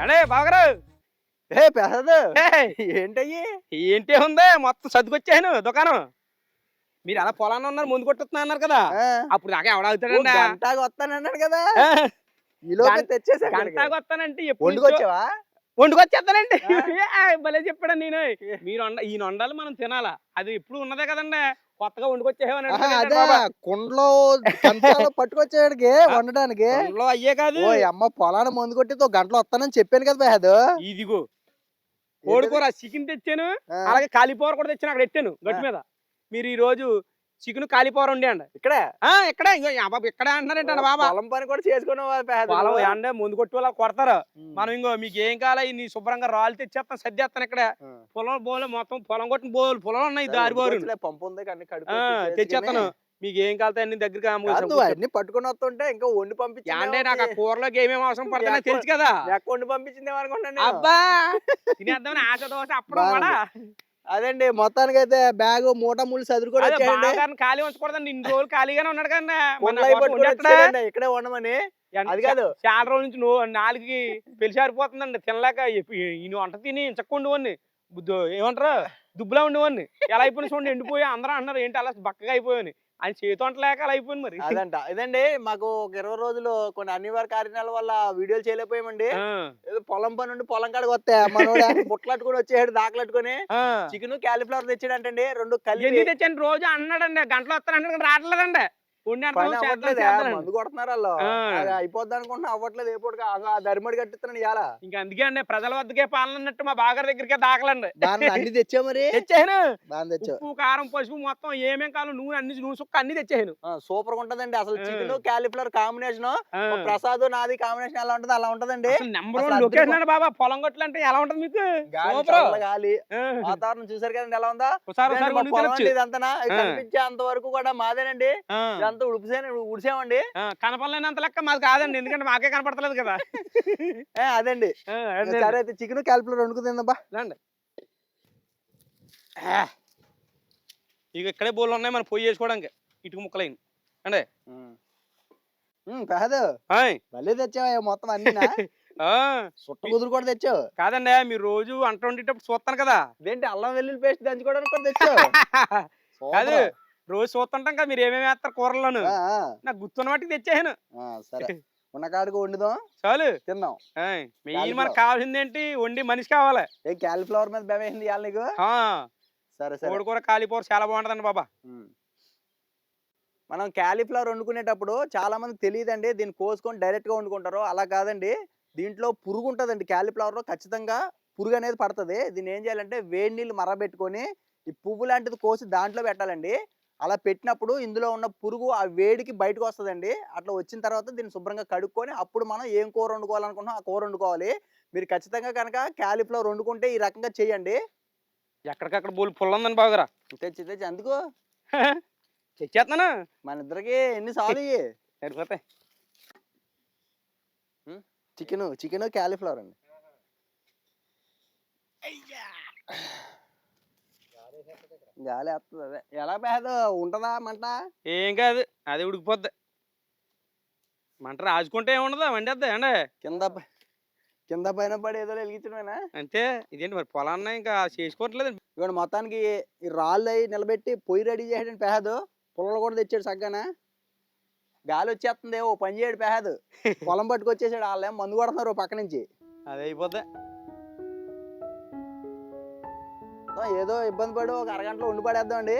అడే బావగారు ఏ పెహద్ ఏయ్! ఏంటయ్యి? ఏంటి ఉంది మొత్తం సర్దుకొచ్చాను దుకాణం. మీరు అలా పొలాన్ని ఉన్నారు ముందు కొట్టుతున్నా అన్నారు కదా, ఆ, అప్పుడు దాకా ఎవడ ఓ అవుతాడండి? గంటకు వస్తానన్నాడు కదా, ఈలోగా తెచ్చేసాడు ఇక్కడికి. గంటకు వస్తానంటే ఎప్పుడు నుంచో వండుకొచ్చావా? వండుకొచ్చేస్తానండి. ఆ? భలే చెప్పాడు. నేను మీరు ఈయన వండాలి మనం తినాలా, అది ఎప్పుడు ఉన్నదే కదండి. కొత్తగా వండుకొచ్చేవని ఆహా, అడుగుతాడండి అదే బాబా. కుండలో కంచాలో పట్టుకొచ్చాడికి వండడానికి. పనులు అయ్యే కాదు, ఓ అమ్మ పొలాన్ని మందు కొట్టి ఓ గంటలో వస్తానని చెప్పాను కదా పెహద్. ఇదిగో కోడికూర చికెన్ తెచ్చాను, అలాగే కాలిఫ్లవర్ కూడా తెచ్చాను, అక్కడ పెట్టాను గట్టు మీద. మీరు ఈ రోజు చికెన్ కాలిఫ్లవర్ వండి ఇక్కడే ఇక్కడే బాబు ఇక్కడే అంటున్నారేంటండి బాబా. పొలం పని కూడా చేసుకున్నావా పెహద్? పొలం అంటే ముందు కొట్టి వాళ్ళ కొడతారు. మనం ఇంకో మీకు ఏం కావాలి నీ శుభ్రంగా రాళ్ళు తెచ్చేస్తాను, సర్దేస్తాను. ఇక్కడ పొలం బోలు మొత్తం పొలం కొట్టిన బోలు పొలం ఉన్నాయి, దారి బోరు పంపు ఉంది తెచ్చేస్తాను. మీకు ఏం కావాలి అన్ని దగ్గరగా అన్ని పట్టుకుని వస్తుంటే ఇంకా వండి పంపించి అంటే నాకు ఆ కూరలోకి ఏమేమి అవసరం పడుతుందో తెలుసు కదా. వండి పంపించింది అనుకుంటాను. అబ్బా తినేద్దామని ఆశ దోశ అప్పుడు కూడా. అదండి మొత్తానికి అయితే బ్యాగ్ మూట ముళ్ళు చదువుకొని వచ్చేయండి. ఖాళీ ఉంచకూడదండి, ఇన్ని రోజులు ఖాళీగానే ఉన్నాడు కదా ఇక్కడే ఉండమని. అది కాదు, చాలా రోజుల నుంచి నాలుగుకి పెళ్లిసారిపోతుందండి తినలేక. ఈయన వంట తిని చక్కుండివన్నీ ఏమంటారు దుబ్బులా ఉండేవాడిని. ఎలా అయిపోయినా చూడండి ఎండిపోయి. అందరూ అన్నారు ఏంటి అలా బక్కగా అయిపోయాని, ఆయన చేతి వంట లేక అలా అయిపోయింది మరి. అదంట ఇదండి మాకు ఒక 20 రోజులు కొన్ని అనివార్య కారణాల వల్ల వీడియోలు చేయలేకపోయామండి. ఏదో పొలం పని నుండి పొలం కాడికి వస్తే మనోడు బుట్టలట్టుకుని వచ్చేసాడు, దాకలట్టుకుని చికెన్ క్యాలీఫ్లవర్ తెచ్చాడంటండి. 2 కలిపి తెచ్చాను రోజు అన్నాడండి, గంటలు వస్తానంటే రావట్లేదండి. మందు కొడుతున్నారు వాళ్ళు. అయిపోద్ది అనుకుంటున్నా, అవ్వట్లేదు. ఎప్పుడు దరిమడి కట్టిస్తున్నాను ఇవాళ. ఇంకా అందుకే అండి ప్రజల వద్దకే పాలన అన్నట్టు మా బాగారి దగ్గరికే దాకలండి. దాన్ని అన్ని తెచ్చా మరి. తెచ్చాను, దాన్ని తెచ్చా. ఉప్పు కారం పసుపు మొత్తం ఏమేం కావాలి నూనె నూనె సుక్క అన్ని తెచ్చాను. సూపర్ గా ఉంటదండి అసలు చికెన్ క్యాలీఫ్లవర్ కాంబినేషన్. ప్రసాద్ నాది కాంబినేషన్ ఎలా ఉంటది అలా ఉంటదండి. నెంబర్ 1 లొకేషన్ అండి బాబా. పొలం గొట్లు అంటే ఎలా ఉంటది మీకు? గాలి వాతావరణం చూసారు కదండి ఎలా ఉందా. ఇదంతా కనిపించే అంత వరకు కూడా మాదేనండి. ఇదంతా ఉడిసామండి. కనపడలేనంత లెక్క మాది కాదండి, ఎందుకంటే మాకే కనపడతలేదు కదా. అదండి సరే అయితే చికెన్ క్యాలీఫ్లవర్ వండుకు తిందాం రండి. ఇక ఇక్కడే బోళ్ళు ఉన్నాయి మనం పొయ్యి చేసుకోవడానికి, ఇటుక ముక్కలైన అంటే పెహద్ మళ్ళీ తెచ్చావా మొత్తం అన్ని? సుట్ట కుదురు కూడా తెచ్చావు కాదండి. మీరు రోజు అంట వండేటప్పుడు చూస్తాను కదా. ఇదేంటి అల్లం వెల్లుల్లి పేస్ట్ దంచుకోవడానికి కూడా తెచ్చావు? కాదు రోజు చూస్తుంటాం కదా మీరు ఏమేమి వేస్తారు కూరల్లోను, నాకు గుర్తున్న వాటికి తెచ్చాను. సరే ఉన్న కాడికి వండుదాం, చాలు తిందాం. మనకు కావాల్సింది ఏంటి, వండి మనిషి కావాలి. క్యాలీఫ్లవర్ మీద బెవేసింది ఇవాళ నీకు. సరే సరే, కోడికూర కాలిఫ్లవర్ చాలా బాగుంటదండి బాబా. మనం క్యాలీఫ్లవర్ వండుకునేటప్పుడు చాలా మంది తెలియదండి, దీన్ని కోసుకొని డైరెక్ట్ గా వండుకుంటారు. అలా కాదండి, దీంట్లో పురుగు ఉంటదండి. క్యాలీఫ్లవర్ లో ఖచ్చితంగా పురుగు అనేది పడుతుంది. దీన్ని ఏం చేయాలంటే వేడి నీళ్ళు మరబెట్టుకొని ఈ పువ్వు లాంటిది కోసి దాంట్లో పెట్టాలండి. అలా పెట్టినప్పుడు ఇందులో ఉన్న పురుగు ఆ వేడికి బయటకు వస్తుందండి. అట్లా వచ్చిన తర్వాత దీన్ని శుభ్రంగా కడుక్కొని అప్పుడు మనం ఏం కూర వండుకోవాలనుకుంటున్నాం ఆ కూర వండుకోవాలి. మీరు ఖచ్చితంగా కనుక క్యాలీఫ్లవర్ వండుకుంటే ఈ రకంగా చేయండి. ఎక్కడికక్కడ బోల్ పుల్ల ఉందని బాగురా. తెచ్చి తెచ్చి అందుకు తెచ్చేస్తున్నాను. మన ఇద్దరికి ఎన్ని సార్లు సరిపోతాయి. చికెన్ క్యాలీఫ్లవర్ అండి. గాలి వస్తుంది. అదే ఎలా పేద ఉంటదా మంట? ఏం కాదు, అదే ఉడికిపోద్ది. మంట రాజుకుంటే ఏముండదా వండేద్దా అండి. కింద పైన పడి ఏదో వెలిగించడమేనా అంతే. ఇదేంటి మరి పొలాన్ని ఇంకా చేసుకోవట్లేదు. ఇవాళ మొత్తానికి ఈ రాళ్ళు అవి నిలబెట్టి పొయ్యి రెడీ చేయడం పేహదు. పుల్లలు కూడా తెచ్చాడు సగ్గానా. గాలి వచ్చేస్తుంది, ఓ పని చేయడు పేహదు. పొలం పట్టుకొచ్చేసాడు. వాళ్ళేం మందు కొడుతున్నారు పక్క నుంచి. అదే అయిపోద్ది. ఏదో ఇబ్బంది పడి ఒక అరగంటలో ఉండి పడేద్దాం అండి.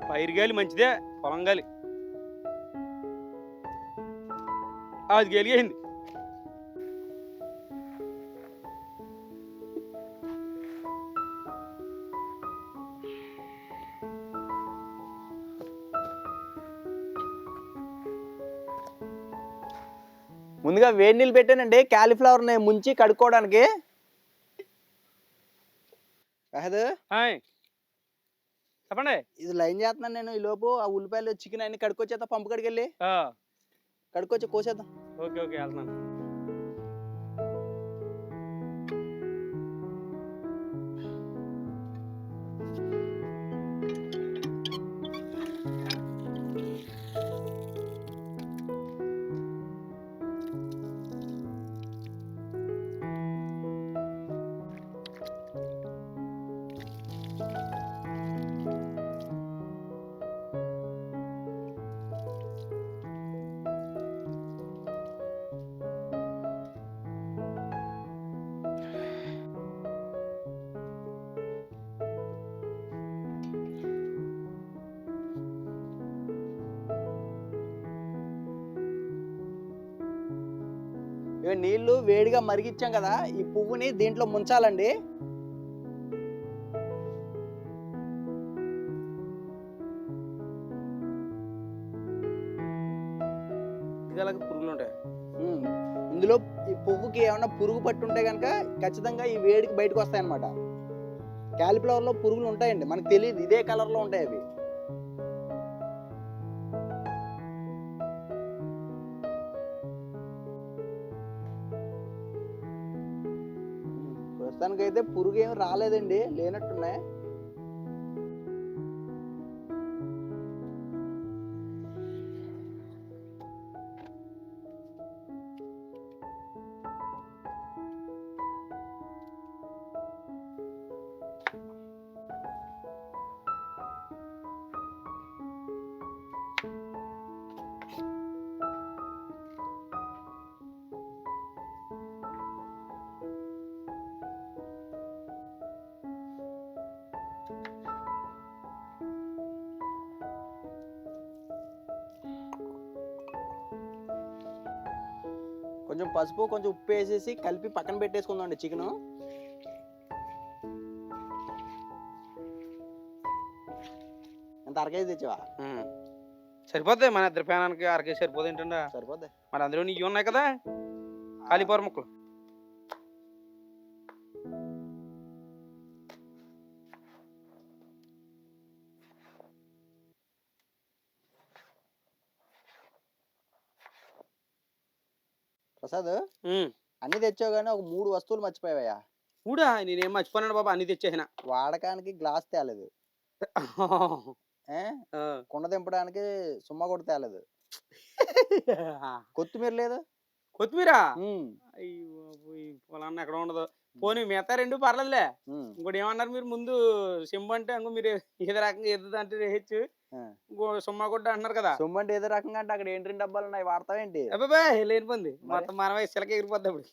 పైరు గాలి మంచిదే, పొలం గాలి అది గెలిగింది. ముందుగా వేడి నీళ్ళు పెట్టానండి క్యాలీఫ్లవర్ ని ముంచి కడుక్కోవడానికి. చెప్పండి. ఇది లైన్ చేస్తున్నాను నేను. ఈ లోపు ఆ ఉల్లిపాయలు చికెన్ అన్ని కడుక్కొచ్చేద్దాం. పంపు కడికి వెళ్ళి కడుక్కొచ్చి కోసేద్దాం. ఓకే ఓకే వెళ్తున్నాను. ఇవి నీళ్లు వేడిగా మరిగిచ్చాం కదా, ఈ పువ్వుని దీంట్లో ముంచాలండి. అలాగే పురుగులు ఉంటాయి. ఉమ్. ఇందులో ఈ పువ్వుకి ఏమన్నా పురుగు పట్టుంటే కనుక ఖచ్చితంగా ఈ వేడికి బయటకు వస్తాయి అనమాట. క్యాలిఫ్లవర్ లో పురుగులు ఉంటాయండి, మనకు తెలియదు, ఇదే కలర్ లో ఉంటాయి అవి. ప్రస్తుతానికైతే పురుగు ఏమి రాలేదండి, లేనట్టున్నాయి. కొంచెం పసుపు కొంచెం ఉప్పు వేసేసి కలిపి పక్కన పెట్టేసుకుందాం అండి చికెన్. ఎంత అరకేజీ తెచ్చావా? సరిపోద్ది, మన ఇద్దరు పేనానికి అరకేసి సరిపోదు ఏంటండి. సరిపోద్ది. మరి అందులో నీకు ఉన్నాయి కదా కాలీఫ్లవర్ ముక్కలు. ప్రసాద్, అన్ని తెచ్చావు కానీ ఒక 3 వస్తువులు మర్చిపోయావయ్యా. కూడా నేనేం మర్చిపోయాను బాబా, అన్ని తెచ్చేసిన. వాడకానికి గ్లాస్ తేలేదు, కుండ దింపడానికి సుమ్మ కూడా తేలేదు, కొత్తిమీర లేదు. కొత్తిమీర పొలాన్ని ఎక్కడ ఉండదు. పోనీ మిగతా 2 పర్లేదులే. ఇంకోటి ఏమన్నారు మీరు ముందు, సింబు అంటే ఇంకో మీరు ఏదో రకంగా ఏదో అంటే వేయచ్చు, ఇంకో సుమ్మా కొట్ట అంటున్నారు కదా. సుమ్మ అంటే ఏదో రకంగా అంటే అక్కడ ఏంటి 2 డబ్బాలు ఉన్నాయి, వాడతావేంటి? అబ్బాయి లేనిపోంది మొత్తం మనమే సిలక ఎగిరిపోద్ది అప్పుడు.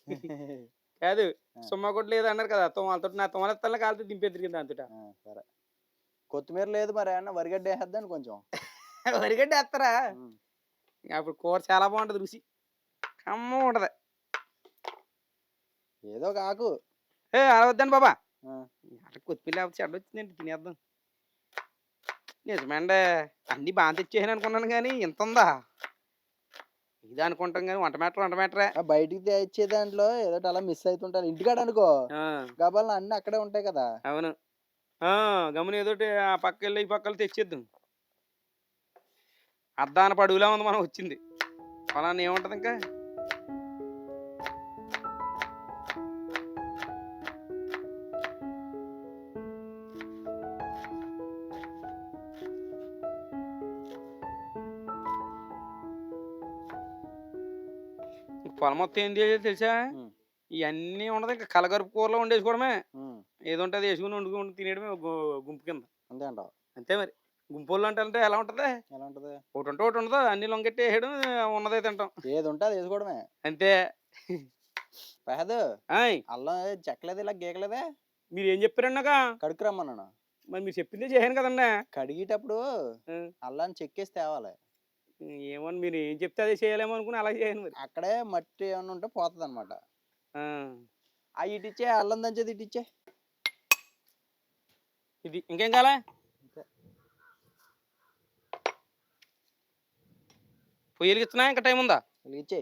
కాదు, సుమ్మా కొట్టు లేదు అన్నారు కదా, వాళ్ళతో నా తొమలెత్తల్ని కాలితే దింపేద్దరు కింద అంతటా. సరే, కొత్తిమీర లేదు, మరి ఏమన్నా వరిగడ్డ వేసేద్దాను కొంచెం. వరిగడ్డ వేస్తారా? అప్పుడు కూర చాలా బాగుంటది, రుచి అమ్మ ఉంటది. ఏదో ఒక ఆకు అలా వద్దండి బాబా, అక్కడ కొత్తిమీర లేకపోతే చెడ్డ వచ్చిందండి, తినేద్దాం. నిజమండి, అన్ని బాగా తెచ్చేసాను అనుకున్నాను కానీ ఇంత ఉందా ఇది అనుకుంటాం కానీ వంట మ్యాటరే. బయటికి తెచ్చే దాంట్లో ఏదో అలా మిస్ అవుతుంటారు. ఇంటికాడ అనుకో గబాలను అన్ని అక్కడే ఉంటాయి కదా. అవును, గమని ఏదోటి ఆ పక్క వెళ్ళి ఈ పక్కలు తెచ్చేద్దాం. అద్దాన పడుగులా ఉంది మనం వచ్చింది, ఫలాన్ని ఏముంటది ఇంకా. పొలం మొత్తం ఏం తెలుసా, ఇవన్నీ ఉండదు, ఇంకా కలగరుపు కూరలో వండేసుకోవడమే. ఏదో ఉంటే అది వేసుకుని వండుకుని తినేయడమే గుంపు కింద. అంతే అంటావు? అంతే మరి. గుంపుల్లో అంటే ఎలా ఉంటది? ఒకటి ఉంటే ఒకటి ఉండదు, అన్ని లొంగెట్టి వేయడం, ఉన్నదే తింటాం. ఏది ఉంటే అది వేసుకోవడమే అంతే. అల్లం చెక్కలేదు, ఇలా గీకలేదే. మీరు ఏం చెప్పారండి నాకు? కడుక్కురమ్మన్నాను. మరి మీరు చెప్పిందే చేయను కదండి. కడిగేటప్పుడు అల్లాన్ని చెక్కేసి తేవాలి. ఏమన్నా మీరు ఏం చెప్తే అదే చేయాలేమో అనుకుని అలా చేయను. మరి అక్కడే మట్టి ఏమన్నా ఉంటే పోతుంది అనమాట. ఇటిచ్చే, అల్లం దంచేది ఇటిచ్చే. ఇది ఇంకేం కాలే? పొయ్యి వెలిగిస్తున్నా, ఇంకా టైం ఉందా? వెలిగించే.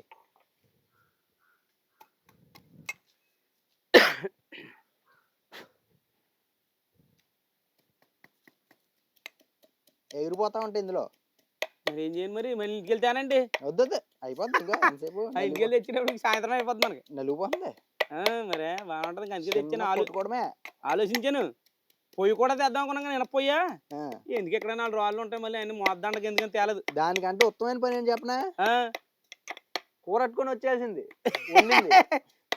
ఎగిరిపోతా ఉంటే ఇందులో మరి ఏం చేయండి, మరి మళ్ళీ ఇంటికి వెళ్తానండి. వద్దు, అయిపోద్ది. ఇంకా ఎంతసేపు ఇంటికి వెళ్ళి తెచ్చినప్పుడు సాయంత్రం అయిపోద్ది మనకి. నలిగిపోతుంది. మరే బాగుంటది. అందుకే తెచ్చాను, ఆలోచించాను. పొయ్యి కూడా తెద్దాం అనుకున్నాం కానీ పొయ్యా ఎందుకు ఎక్కడ 4 రాళ్ళు ఉంటాయి, మళ్ళీ అన్ని మోద్దండకి ఎందుకని తేలేదు. దానికంటే ఉత్తమైన పని ఏం చెప్పనా, కూర అట్టుకొని వచ్చేసింది.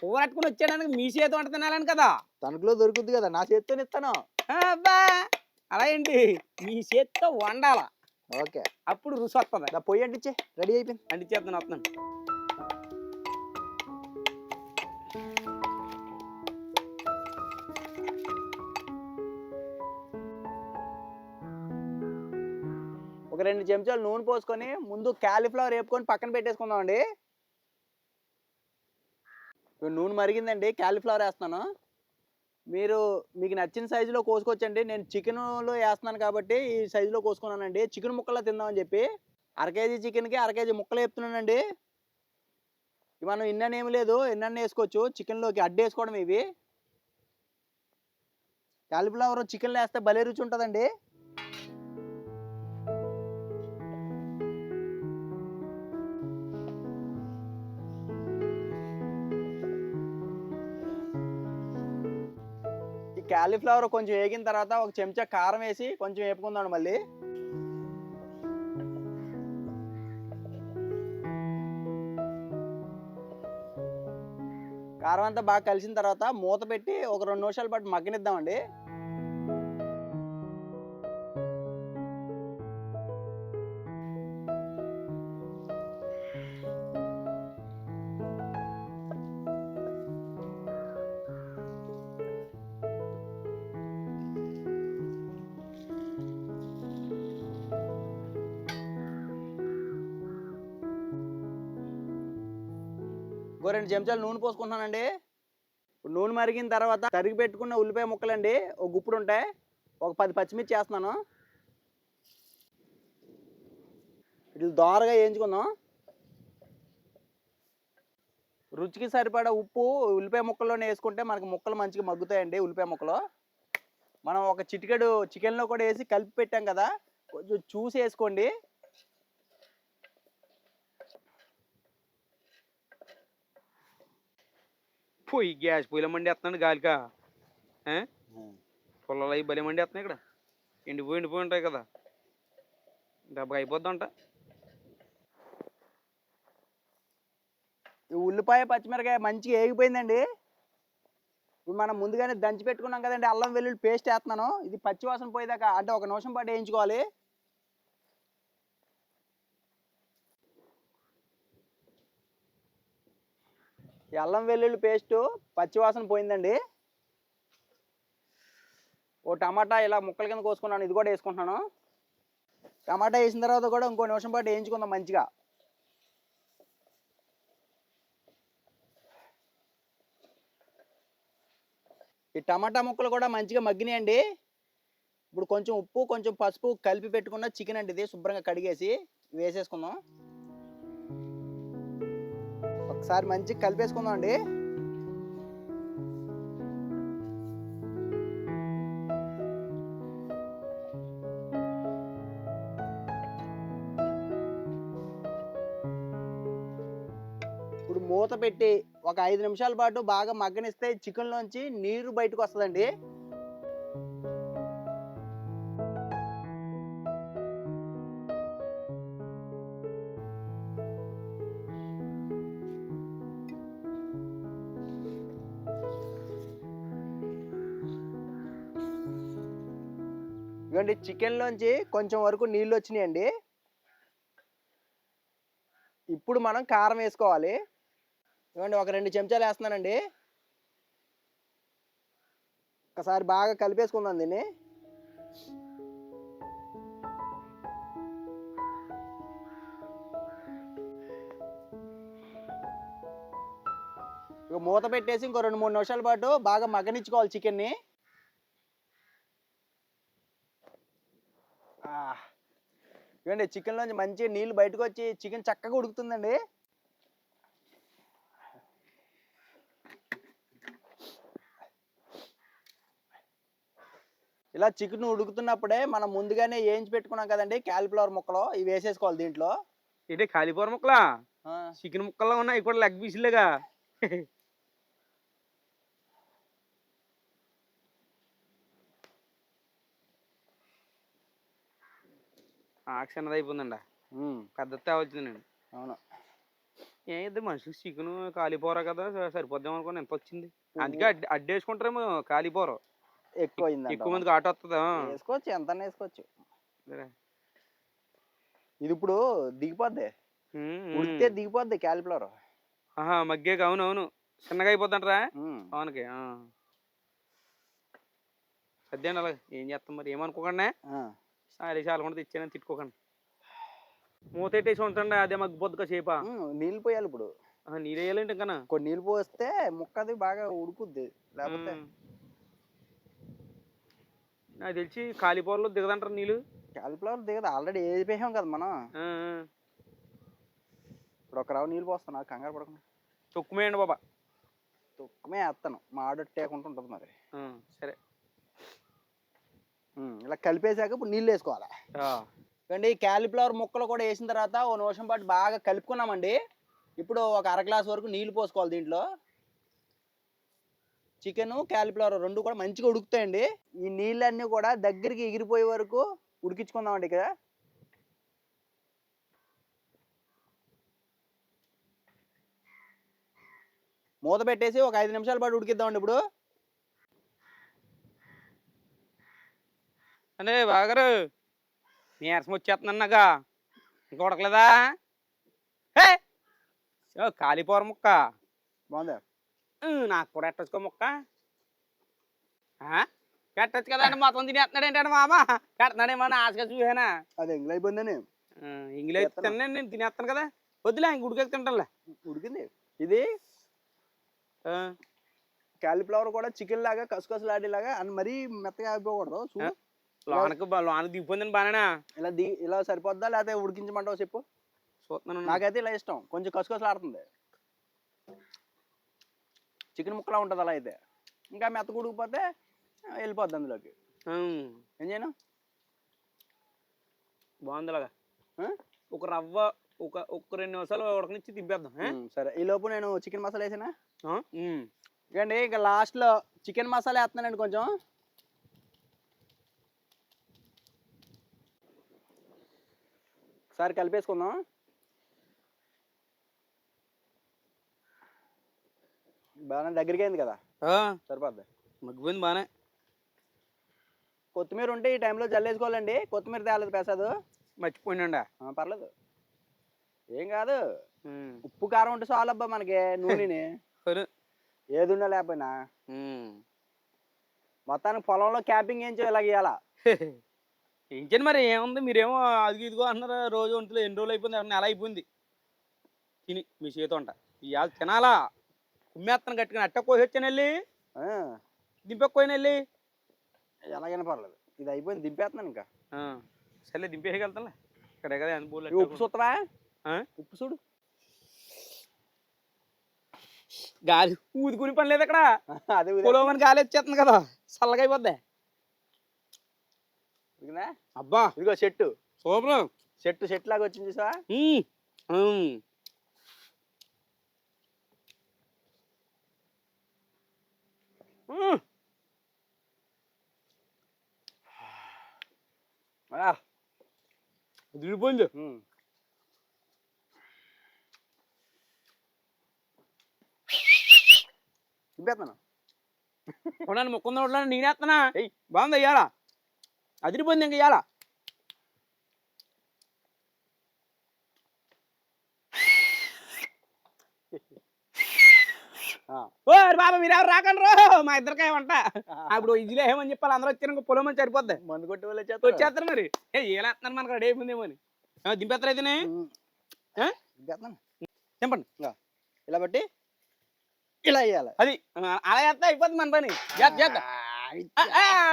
కూర అట్టుకుని వచ్చేయడానికి మీ చేతి వంట తినాలని కదా. తణుకులో దొరుకుద్ది కదా, నా చేతితో ఇస్తాను. అబ్బా అలా ఏంటి, మీ చేతితో వండాలా? ఓకే, అప్పుడు రుచి వస్తుంది. పొయ్యి అంటించే, రెడీ అయిపోయింది. అంటించేస్తాను, వస్తున్నాను. ఒక 2 చెంచాలు నూనె పోసుకొని ముందు క్యాలీఫ్లవర్ వేపుకొని పక్కన పెట్టేసుకుందాం అండి. ఇప్పుడు నూనె మరిగిందండి, క్యాలీఫ్లవర్ వేస్తున్నాను. మీకు నచ్చిన సైజులో కోసుకోవచ్చండి. నేను చికెన్లో వేస్తున్నాను కాబట్టి ఈ సైజులో కోసుకున్నానండి. చికెన్ ముక్కలా తిందామని చెప్పి అర కేజీ చికెన్కి అర కేజీ ముక్కలు వేపుతున్నానండి. మనం ఇన్నని ఏమి లేదు, ఎన్నన్నా వేసుకోవచ్చు. చికెన్లోకి అడ్డేసుకోవడం ఇవి. క్యాలీఫ్లవర్ చికెన్లో వేస్తే భలే రుచి ఉంటుందండి. ఈ క్యాలీఫ్లవర్ కొంచెం వేగిన తర్వాత ఒక చెంచా కారం వేసి కొంచెం వేపుకుందాం మళ్ళీ. కారం అంతా బాగా కలిసిన తర్వాత మూత పెట్టి ఒక 2 నిమిషాల పాటు మగ్గనిద్దామండి. ఇంకో 2 చెంచాలు నూనె పోసుకుంటున్నానండి. ఇప్పుడు నూనె మరిగిన తర్వాత తరిగి పెట్టుకున్న ఉల్లిపాయ ముక్కలండి ఒక గుప్పుడు ఉంటాయి. ఒక 10 పచ్చిమిర్చి వేస్తున్నాను. ఇట్లా దోరగా వేయించుకుందాం. రుచికి సరిపడా ఉప్పు ఉల్లిపాయ ముక్కల్లోనే వేసుకుంటే మనకి ముక్కలు మంచిగా మగ్గుతాయండి. ఉల్లిపాయ ముక్కలు మనం ఒక చిటికెడు చికెన్లో కూడా వేసి కలిపి పెట్టాం కదా, కొంచెం చూసి వేసుకోండి. పొయ్యి గ్యాస్ పొయ్యిలో మండి వేస్తున్నాడు గాలికా. పొలాలు అవి భలే మండి వేస్తున్నాయి ఇక్కడ. ఎండిపోయి ఉంటాయి కదా, దెబ్బగా అయిపోద్దంట. ఈ ఉల్లిపాయ పచ్చిమిరకాయ మంచిగా వేగిపోయిందండి. ఇప్పుడు మనం ముందుగానే దంచి పెట్టుకున్నాం కదండి అల్లం వెల్లుల్లి పేస్ట్ వేస్తున్నాను. ఇది పచ్చివాసన పోయేదాకా అంటే 1 నిమిషం పాటు వేయించుకోవాలి. ఈ అల్లం వెల్లుల్లి పేస్ట్ పచ్చివాసన పోయిందండి. ఓ టమాటా ఇలా ముక్కల కింద కోసుకున్నాను, ఇది కూడా వేసుకుంటున్నాను. టమాటా వేసిన తర్వాత కూడా ఇంకో నిమిషం పాటు వేయించుకుందాం మంచిగా. ఈ టమాటా ముక్కలు కూడా మంచిగా మగ్గినాయండి. ఇప్పుడు కొంచెం ఉప్పు కొంచెం పసుపు కలిపి పెట్టుకున్న చికెన్ అండి, ఇది శుభ్రంగా కడిగేసి వేసేసుకుందాం. ఒకసారి మంచిగా కలిపేసుకుందాం అండి. ఇప్పుడు మూత పెట్టి ఒక 5 నిమిషాల పాటు బాగా మగ్గనిస్తే చికెన్లోంచి నీరు బయటకు వస్తుందండి. ఇవ్వండి చికెన్లోంచి కొంచెం వరకు నీళ్ళు వచ్చినాయండి. ఇప్పుడు మనం కారం వేసుకోవాలి. ఇవ్వండి ఒక 2 చెంచాలు వేస్తున్నానండి. ఒకసారి బాగా కలిపేసుకుందాం దీన్ని. ఇక మూత పెట్టేసి ఇంకో 2-3 నిమిషాల పాటు బాగా మగ్గనిచ్చుకోవాలి చికెన్ని. ఇవ్వండి చికెన్లోంచి మంచిగా నీళ్ళు బయటకు వచ్చి చికెన్ చక్కగా ఉడుకుతుందండి. ఇలా చికెన్ ఉడుకుతున్నప్పుడే మనం ముందుగానే వేయించి పెట్టుకున్నాం కదండి క్యాలీఫ్లవర్ ముక్కలు, ఇవి వేసేసుకోవాలి దీంట్లో. ఏంటి కాలిఫ్లవర్ ముక్కలా? చికెన్ ముక్కల్లో ఉన్నాయి కూడా, లెగ్ పీసులుగా. ఆక్షన్ అయిపోయిందండి. పెద్ద తేవచ్చింది నేను. అవును, ఏ ఇద్దరు మనుషులు చికెన్ కాలిపోరా కదా సరిపోద్దాం అనుకోని ఎంత వచ్చింది. అందుకే అడ్డేసుకుంటారేమో కాలిపోర. ఎక్కువ మందికి ఆట వస్తుందా? వేసుకోవచ్చు, ఎంత వేసుకోవచ్చు. ఇది ఇప్పుడు దిగిపోద్ది, ఉడికితే దిగిపోద్ది క్యాలీఫ్లవర్. మగ్గాక అవునవును చిన్నగా అయిపోతుంటారా అవునకి. సర్దేండి అలాగే, ఏం చేస్తాం మరి, ఏమనుకోకండి. చాలా కూడా తెచ్చానని తిట్టుకోకండి. మూత పెట్టేసి ఉంటండి, అదే మగ్గిపోద్దుగా చేప. నీళ్ళు పోయాలి ఇప్పుడు. నీళ్ళు వేయాలంటే ఇంకా కొన్ని నీళ్ళు పోస్తే ముక్కది బాగా ఉడుకుద్ది, లేకపోతే నాకు తెలిసి కాలిపోరలో దిగదంటారు నీళ్ళు. క్యాలిఫ్లవర్ దిగదు, ఆల్రెడీ వేసిపోయాం కదా మనం. ఇప్పుడు ఒక రవ్వ నీళ్ళు పోస్తాను, కంగారు పడకుండా. తొక్కుమేయండి బాబా. తొక్కమే వేస్తాను, మా ఆడట్టేయకుండా ఉంటుంది మరి. సరే, ఇలా కలిపేసాక ఇప్పుడు నీళ్ళు వేసుకోవాలి. అండి క్యాలిఫ్లవర్ ముక్కలు కూడా వేసిన తర్వాత ఓ నిమిషం పాటు బాగా కలుపుకున్నామండి. ఇప్పుడు ఒక అర గ్లాస్ వరకు నీళ్ళు పోసుకోవాలి దీంట్లో. చికెన్ క్యాలిఫ్లవర్ రెండు కూడా మంచిగా ఉడుకుతాయండి. ఈ నీళ్ళన్నీ కూడా దగ్గరికి ఎగిరిపోయే వరకు ఉడికించుకుందామండి. ఇక్కడ మూత పెట్టేసి ఒక 5 నిమిషాల పాటు ఉడికిద్దామండి. ఇప్పుడు అంటే బాగారు నీరసం వచ్చేస్తుందన్నాగా, ఇంకా ఉడకలేదా? కాలిపోర ముక్క బాగుందా? నాకు కూడా ఎట్టొచ్చుకో ముక్క. పెట్టచ్చు కదండి, మొత్తం తినేస్తున్నాడు ఏంటంటే మామ. పెడుతున్నాడేమో ఆశగా చూసానా. అది ఎంగిల్ అయిపోయిందని ఇంగిలో తిన్నాను, నేను తినేస్తాను కదా. వద్దులే, ఇంక ఉడికేసి తింటానులే. ఉడికింది. ఇది క్యాలిఫ్లవర్ కూడా చికెన్ లాగా కసుకసులాడేలాగా అని మరీ మెత్తగా అయిపోకూడదు. లోనకి దిగిపోయిందని బానేనా? ఇలా సరిపోద్దా లేకపోతే ఉడికించమంటావు చెప్పు. చూస్తున్నాను. నాకైతే ఇలా ఇష్టం, కొంచెం కసుకసులాడుతుంది. చికెన్ ముక్కలా ఉంటుంది అలా అయితే. ఇంకా మెత్తగా ఉడికిపోతే వెళ్ళిపోద్ది అందులోకి. ఏం చేయను? బాగుంది అలాగా. ఒక రవ్వ ఒక 2 నిమిషాలు ఉడకనిచ్చి దింపేద్దాం. సరే, ఈ లోపు నేను చికెన్ మసాలా వేసానా. ఇకండి ఇంకా లాస్ట్లో చికెన్ మసాలా వేస్తున్నానండి కొంచెం. ఒకసారి కలిపేసుకుందాం. బాగా దగ్గరికి అయింది కదా, సరిపోద్ది. మగ్గిపోయింది బాగానే. కొత్తిమీర ఉంటే ఈ టైంలో జల్లేసుకోవాలండి. కొత్తిమీర తేలేదు ప్రసాద్, మర్చిపోయినా. పర్లేదు, ఏం కాదు. ఉప్పు కారం ఉంటే చాలు అబ్బా మనకి. నూనెని ఏది ఉన్నా లేకపోయినా మొత్తానికి పొలంలో క్యాంపింగ్ ఏం చేయాలి ఇవాళ. ఏంచండి మరి, ఏముంది మీరేమో అది ఇదిగో అంటున్నారు. రోజు వంటలో ఎన్ని రోజులు అయిపోయింది, నెల అయిపోయింది తిని మీ చేతి వంట. ఇవాళ తినాలా, కుమ్మేస్తాను గట్టిగా. అట్ట కోసొచ్చాను వెళ్ళి దింపెక్కుపోయిన వెళ్ళి. ఎలాగైనా పర్లేదు, ఇది అయిపోయింది దింపేస్తున్నాను ఇంకా. సరే దింపేయగలుగుతానులే. ఇక్కడే కదా అనుభూలు. ఉప్పు చూస్తావా? ఉప్పు చూడు. గాలి ఊదుకుని పని లేదు అక్కడ. అదే పొలమని గాలి వచ్చేస్తుంది కదా, చల్లగా అయిపోద్ది. అబ్బా ఇదిగో చెట్టు, సూపర్. చెట్టు లాగా వచ్చింది చూసావా. దిగిపోయింది. కొన్నాను మొక్కుందా ఉండని నేనేస్తున్నా. బాగుంది ఇయ్యాల, అదిరిపోయింది. ఇంక ఇయ్యాల బాబా మీరెవరు రాకండి రో, మా ఇద్దరికాయ వంట. అప్పుడు ఇదిలో ఏమని చెప్పాలి, అందరూ వచ్చారు పొలం అని సరిపోద్ది. మందు కొట్టి వాళ్ళు వచ్చేస్తారు మరి. ఏలేస్తున్నారు మనకు రెడీ అయిపోయింది ఏమని. దింపేస్తారు అయితేనే. దింపండి. ఇలా బట్టి ఇలా వేయాలి. అది అలా చేస్తే అయిపోద్ది మన పని.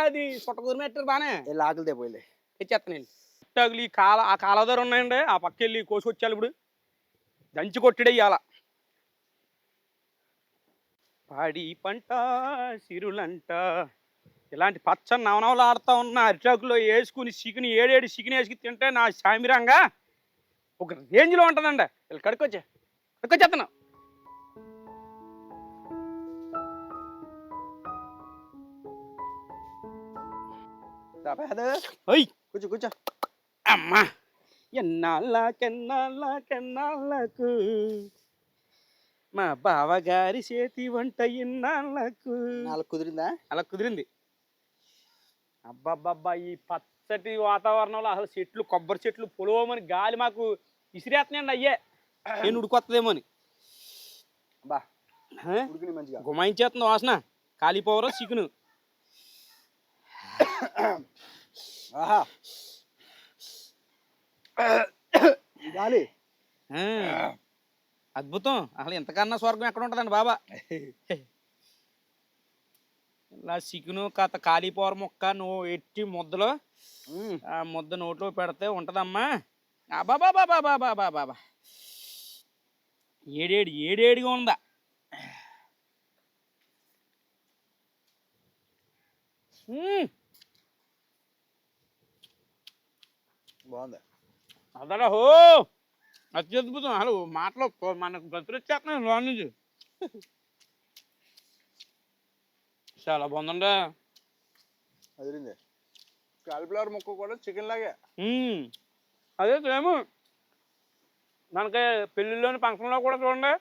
అది చుట్టకూరు మెట్టారు బానే. ఇలా ఆకులు తెపోయి తెచ్చేస్తాను. ఈ ఆ కాలదారు ఉన్నాయండి, ఆ పక్క వెళ్ళి కోసుకొచ్చాలి. ఇప్పుడు దంచి కొట్టిడయ్యాల. పాడి పంట సిరులంట, ఇలాంటి పచ్చని నవనవలు ఆడుతూ ఉన్న అరిటాకులో వేసుకుని చికెన్ 7 చికెన్ వేసుకుని తింటే నా సామిరంగా ఒక రేంజ్లో ఉంటుందండి. వీళ్ళు కడుక్కొచ్చేస్తున్నా. కూర్చో కూర్చో. అమ్మా ఎన్నాళ్ళకు మా బావగారి చేతి వంట ఇన్నాళ్ళకు. అలా కుదిరిందా? అలా కుదిరింది. అబ్బాబ్బా, ఈ పచ్చటి వాతావరణంలో అసలు చెట్లు, కొబ్బరి చెట్లు పొలవమని గాలి మాకు విసిరేస్తున్నాయండి. అయ్యే నేను ఉడికొత్తదేమో అని గుమాయించేస్తుంది వాసన. కాలిపోవరో చికెను. గాలి అద్భుతం. అసలు ఇంతకన్నా స్వర్గం ఎక్కడ ఉంటుందండి బాబా. ఇలా చికెను కాత కాలీఫ్లవర్ ముక్క నువ్వు ఎట్టి ముద్దలో ఆ ముద్ద నోట్లో పెడితే ఉంటదమ్మా. అబాబాబాబాబాబాబా ఏడేడిగా ఉందా. బాగుంది. అదరా హో అత్యద్భుతం. అసలు మాటలో మనకు గతులు వచ్చేస్తున్నాయి లోన్ నుంచి. చాలా బాగుందండి. అదిరింది. కాలిఫ్లవర్ ముక్క కూడా చికెన్ లాగే. అదే సేమ్ మనకి పెళ్ళిళ్ళలోని ఫంక్షన్లో కూడా చూడండి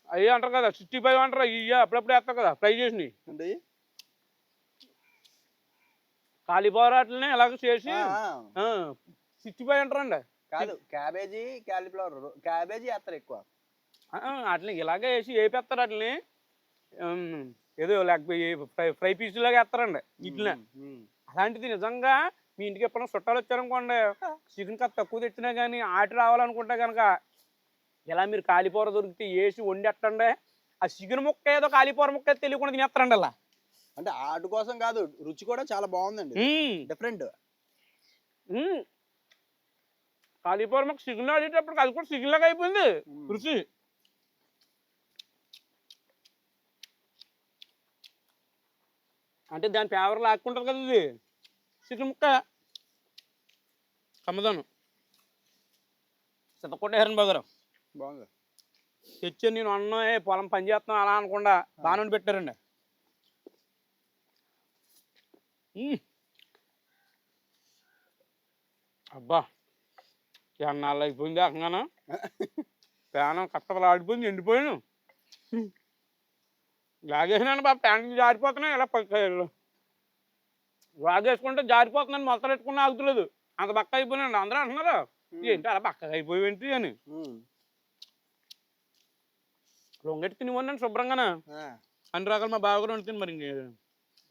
అవి అంటారు కదా 65 అంటారు. ఇవి అప్పుడప్పుడు వేస్తారు కదా ఫ్రై చేసినవి అంటే కాలీఫ్లవర్ వాటిని ఎలాగ చేసి 65 అంటారండి. కాదు క్యాబేజీ క్యాలిఫ్లవర్ క్యాబేజీ వేస్తారు ఎక్కువ. వాటిని ఇలాగే వేసి వేపేస్తారు వాటిని. ఏదో ఫ్రై పీస్ లాగా వేస్తారండి వీటిని. అలాంటిది నిజంగా మీ ఇంటికి ఎప్పుడైనా చుట్టాలు వచ్చారనుకోండి చికెన్ కాస్త తక్కువ తెచ్చినా కానీ ఆటి రావాలనుకుంటే కనుక ఇలా మీరు కాలిఫ్లవర్ దొరికితే వేసి వండెట్టండి. ఆ చికెన్ ముక్క ఏదో కాలిఫ్లవర్ ముక్క తెలియకుండా తినేస్తారండి అలా. అంటే ఆటు కోసం కాదు, రుచి కూడా చాలా బాగుందండి. డిఫరెంట్. కాలిఫ్లవర్ ముక్క చికెన్ ఆడేటప్పుడు అది కూడా చికెన్ లాగా అయిపోయింది రుచి. అంటే దాని ఫేవర్ లాక్కుంటుంది కదా ఇది చికెన్ ముక్క. కమ్మదాను సిద్ధకొట్టేహారని బాగారు బాగుంది. తెచ్చి నేను అన్నం పొలం పని చేస్తున్నాం అలా అనకుండా బాగానే పెట్టారండి. అబ్బా ఎన్నాళ్ళు అయిపోయింది అక్కగానే ప్రాణం కట్టలు ఆడిపోయింది ఎండిపోయాను. లాగేసినాను బాబు ప్యాంట్ జారిపోతున్నాయి. ఇలా లాగేసుకుంటే జారిపోతున్నాను మొత్తం పెట్టుకుని ఆగుతులేదు. అంత బక్క అయిపోయినాండి. అందరూ అంటున్నారు ఏంటి అలా బక్కగా అయిపోయేంటి అని. రొంగెట్టి తినివ్వండి శుభ్రంగానే అన్ని రకాలు మా బావగారు వండుతుంది. మరి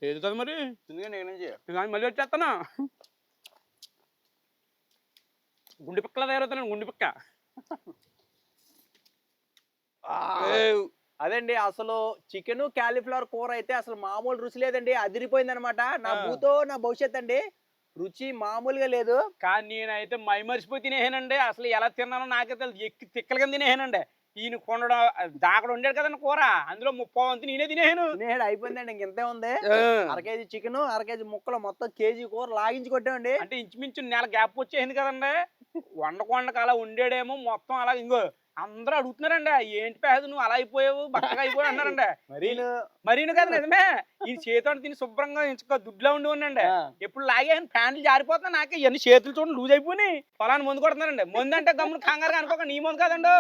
లేదు కదా మరి మళ్ళీ వచ్చేస్తాను. గుండె పిక్కలా తయారవుతాను. గుండె పిక్క అదండి. అసలు చికెన్ క్యాలీఫ్లవర్ కూర అయితే అసలు మామూలు రుచి లేదండి. అదిరిపోయింది అనమాట. నా భూతో నా భవిష్యత్ అండి. రుచి మామూలుగా లేదు. కానీ నేనైతే మైమరిసిపోయి తినేసానండి. అసలు ఎలా తిన్నానో నాకే తెలుసు. ఎక్కి తిక్కలుగా తినేసానండి. ఈయన కొండడం దాకడ ఉండేది కదండి కూర, అందులో 30 వంతు నేనే తినేసాను. అయిపోయిందండి. ఇంకెంతే ఉంది. అరకేజీ చికెన్ 1 కేజీ ముక్కలు మొత్తం కేజీ కూర లాగించి కొట్టామండి. అంటే ఇంచుమించు నెల గ్యాప్ వచ్చేసింది కదండి. వండకొండకు అలా ఉండేడేమో మొత్తం అలా ఇంకో అందరూ అడుగుతున్నారండి ఏంటి పేద నువ్వు అలా అయిపోయావు బక్కగా అయిపోయావు అన్నారండి. మరీను కదా నిజమే. ఈ చేతితో తిని శుభ్రంగా ఇంచుకో దుడ్లో ఉండి ఉండండి. ఎప్పుడు లాగే ప్యాంట్లు జారిపోతున్నా నాకే ఇవన్నీ చేతులు చూడండి లూజ్ అయిపోయి పొలాన్ని మందు కొడుతున్నారండి. మందు అంటే గమ్మున కంగారు అనుకోక నీ మందు కాదండి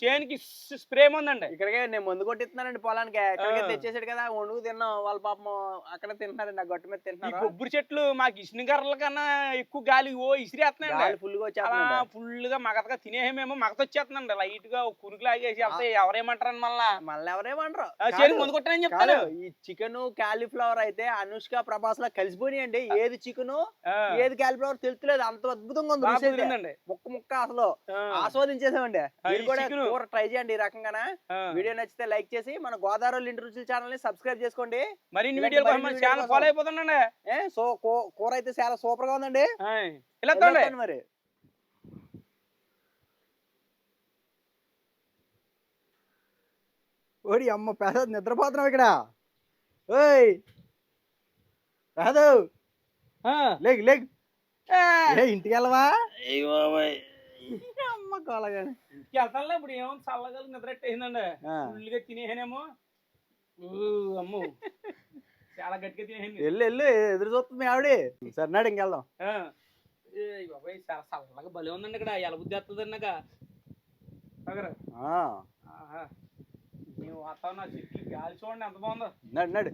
చేనికి స్ప్రే మందండి. ఇక్కడికే నేను మందు కొట్టిస్తున్నానండి పొలానికి. తెచ్చేసాడు కదా వండుకు తిన్నాం. వాళ్ళ పాపం అక్కడ తింటున్నారండి. ఆ గట్టు మీద తింటున్నారు. కొబ్బరి చెట్లు మాకు ఇసిన గర్రల కన్నా ఎక్కువ గాలి ఇసిరేస్తున్నాయండి. ఫుల్ గా ఫుల్ గా మగతగా తినేమేమో మగత వచ్చేస్తుందండి. లైట్ గా కురుకు లాగేసి వెళ్తే ఎవరేమంటారని మళ్ళీ ఎవరేమంటారు చేనికి మందు కొట్టానని చెప్తారు. ఈ చికెన్ క్యాలీఫ్లవర్ అయితే అనుష్క ప్రభాస్ లా కలిసిపోయినాయండి. ఏది చికెన్ ఏది క్యాలీఫ్లవర్ తెలుస్తలేదు. అంత అద్భుతంగా ఉంది. ముక్క ముక్క అసలు ఆస్వాదించేసామండి. కూర ట్రై చేయండి ఈ రకంగా. వీడియో నచ్చితే లైక్ చేసి మన గోదావరి ఇంటి రుచుల ఛానల్ ని సబ్స్క్రైబ్ చేసుకోండి. మరిన్ని వీడియోలు ఛానల్ ఫాలో అయిపోతుండండి. సో కూర అయితే చాలా సూపర్ గా ఉందండి. మరి ఓడి అమ్మ పేద నిద్రపోతున్నావు ఇక్కడ. ఓయ్ పేద లేగ్ లేగ్ ఇంటికి వెళ్ళవా? అమ్మ కోలగాని ఇంటికి వెళ్తాను. ఇప్పుడు ఏమో చల్లగా నిద్రట్టేసిందండి. ఫుల్గా తినేసానేమో. అమ్ము చాలా గట్టిగా తినేసింది. వెళ్ళు ఎదురు చూస్తుంది ఆవిడ. సరేనాడు ఇంకెళ్దాం. బాబాయ్ చాలా చల్లగా భలే ఉందండి ఇక్కడ. ఎలా బుద్ధి వస్తుంది నాక వాతావరణం చెట్లు గాలి చూడండి ఎంత బాగుందో. నడు